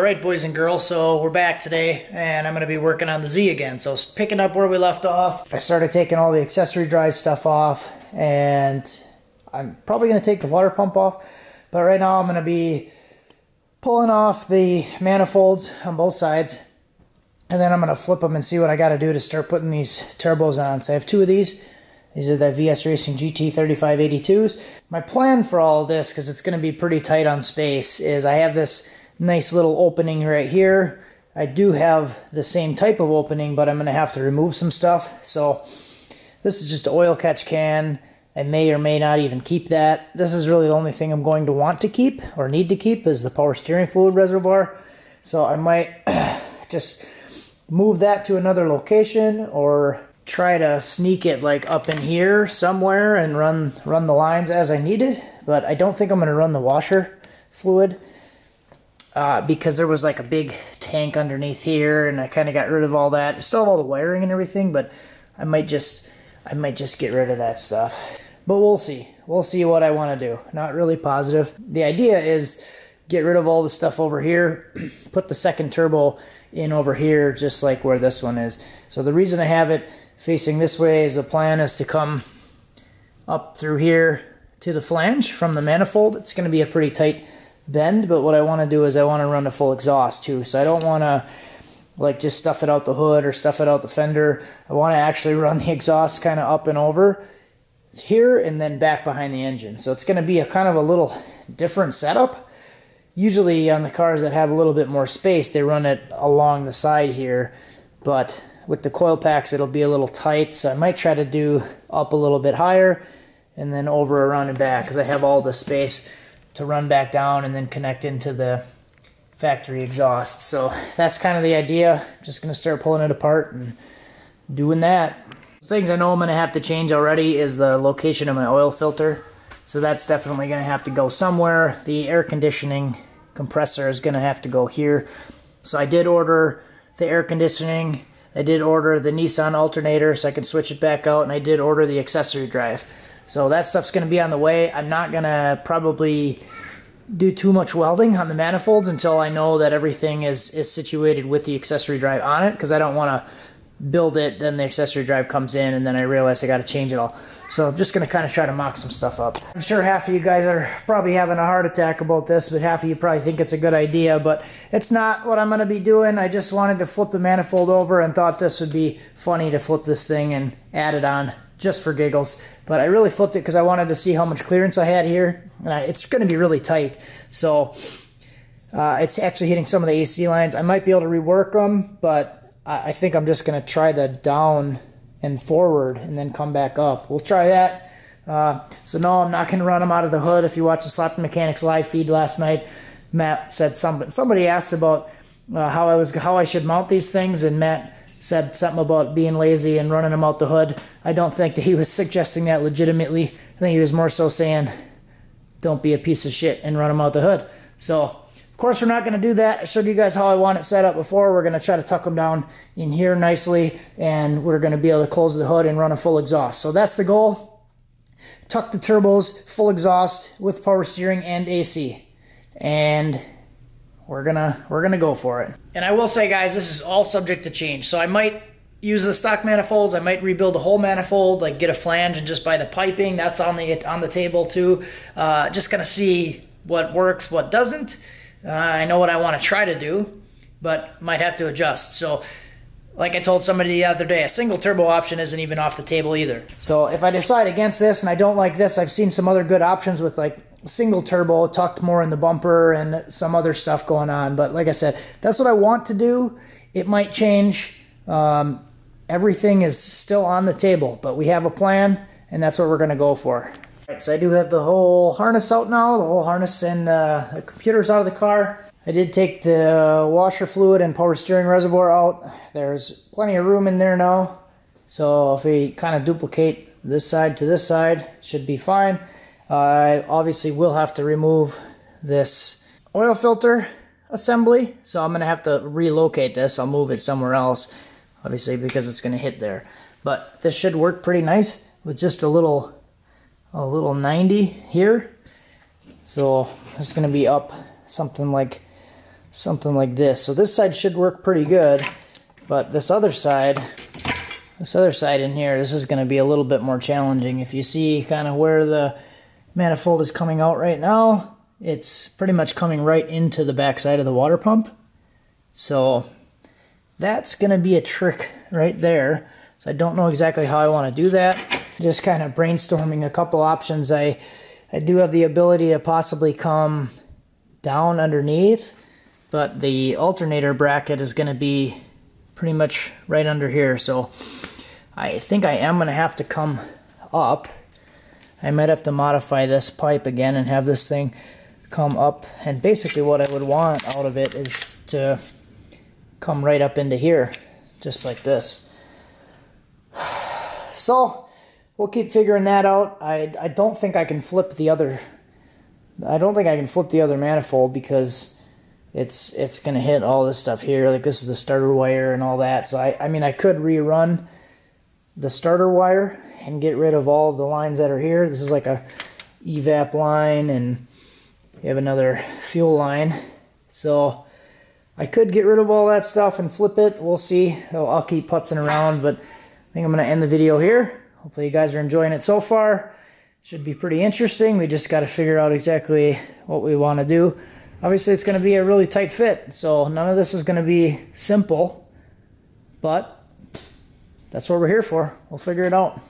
Alright boys and girls, so we're back today and I'm going to be working on the Z again. So picking up where we left off, I started taking all the accessory drive stuff off and I'm probably going to take the water pump off. But right now I'm going to be pulling off the manifolds on both sides and then I'm going to flip them and see what I got to do to start putting these turbos on. So I have two of these. These are the VS Racing GT 3582s. My plan for all of this, because it's going to be pretty tight on space, is I have this nice little opening right here. I do have the same type of opening, but I'm going to have to remove some stuff. So this is just an oil catch can. I may or may not even keep that. This is really the only thing I'm going to want to keep or need to keep is the power steering fluid reservoir. So I might just move that to another location or try to sneak it like up in here somewhere and run the lines as I need it. But I don't think I'm going to run the washer fluid because there was like a big tank underneath here and I kind of got rid of all that. I still have all the wiring and everything, but I might just get rid of that stuff. But we'll see. We'll see what I want to do. Not really positive. The idea is get rid of all the stuff over here, put the second turbo in over here just like where this one is. So the reason I have it facing this way is the plan is to come up through here to the flange from the manifold. It's going to be a pretty tight bend, but what I want to do is I want to run a full exhaust too. So I don't want to like just stuff it out the hood or stuff it out the fender. I want to actually run the exhaust kind of up and over here and then back behind the engine. So it's going to be a kind of a little different setup. Usually on the cars that have a little bit more space, they run it along the side here, but with the coil packs it'll be a little tight, so I might try to do up a little bit higher and then over around and back because I have all the space to run back down and then connect into the factory exhaust. So that's kind of the idea. Just going to start pulling it apart and doing that. Things I know I'm going to have to change already is the location of my oil filter. So that's definitely going to have to go somewhere. The air conditioning compressor is going to have to go here. So I did order the air conditioning. I did order the Nissan alternator so I can switch it back out, and I did order the accessory drive. So that stuff's going to be on the way. I'm not going to probably do too much welding on the manifolds until I know that everything is situated with the accessory drive on it, because I don't want to build it, then the accessory drive comes in, and then I realize I got to change it all. So I'm just going to kind of try to mock some stuff up. I'm sure half of you guys are probably having a heart attack about this, but half of you probably think it's a good idea, but it's not what I'm going to be doing. I just wanted to flip the manifold over and thought this would be funny to flip this thing and add it on just for giggles. But I really flipped it because I wanted to see how much clearance I had here. And it's going to be really tight. So it's actually hitting some of the AC lines. I might be able to rework them, but I think I'm just going to try the down and forward and then come back up. We'll try that. So no, I'm not going to run them out of the hood. If you watched the Slap the Mechanics live feed last night, Matt said somebody asked about how I should mount these things, and Matt said something about being lazy and running them out the hood. I don't think that he was suggesting that legitimately. I think he was more so saying, don't be a piece of shit and run them out the hood. So, of course, we're not going to do that. I showed you guys how I want it set up before. We're going to try to tuck them down in here nicely, and we're going to be able to close the hood and run a full exhaust. So that's the goal. Tuck the turbos, full exhaust with power steering and AC. And we're gonna go for it. And I will say, guys, this is all subject to change. So I might use the stock manifolds. I might rebuild the whole manifold, like get a flange and just buy the piping. That's on the table too. Just gonna see what works, what doesn't. I know what I want to try to do, but might have to adjust. So, like I told somebody the other day, a single turbo option isn't even off the table either. So if I decide against this and I don't like this, I've seen some other good options with like single turbo tucked more in the bumper and some other stuff going on. But like I said, that's what I want to do. It might change. Everything is still on the table, but we have a plan, and that's what we're going to go for. All right, so I do have the whole harness out now, the whole harness and the computer's out of the car. I did take the washer fluid and power steering reservoir out. There's plenty of room in there now. So if we kind of duplicate this side to this side, it should be fine. I obviously will have to remove this oil filter assembly, so I'm going to have to relocate this. I'll move it somewhere else, obviously, because it's going to hit there. But this should work pretty nice with just a little 90 here. So it's going to be up something like something like this. So this side should work pretty good, but this other side in here, this is going to be a little bit more challenging. If you see kind of where the manifold is coming out right now, it's pretty much coming right into the back side of the water pump. So that's going to be a trick right there. So I don't know exactly how I want to do that. Just kind of brainstorming a couple options. I do have the ability to possibly come down underneath, but the alternator bracket is going to be pretty much right under here. So I think I am going to have to come up. I might have to modify this pipe again and have this thing come up. And basically what I would want out of it is to come right up into here, just like this. So we'll keep figuring that out. I don't think I can flip the other. I don't think I can flip the other manifold because it's gonna hit all this stuff here. Like this is the starter wire and all that. So I mean I could rerun the starter wire and get rid of all the lines that are here. This is like a evap line, and you have another fuel line. So I could get rid of all that stuff and flip it. We'll see. I'll keep putzing around, but I think I'm going to end the video here. Hopefully you guys are enjoying it so far. Should be pretty interesting. We just got to figure out exactly what we want to do. Obviously it's going to be a really tight fit, so none of this is going to be simple, but that's what we're here for. We'll figure it out.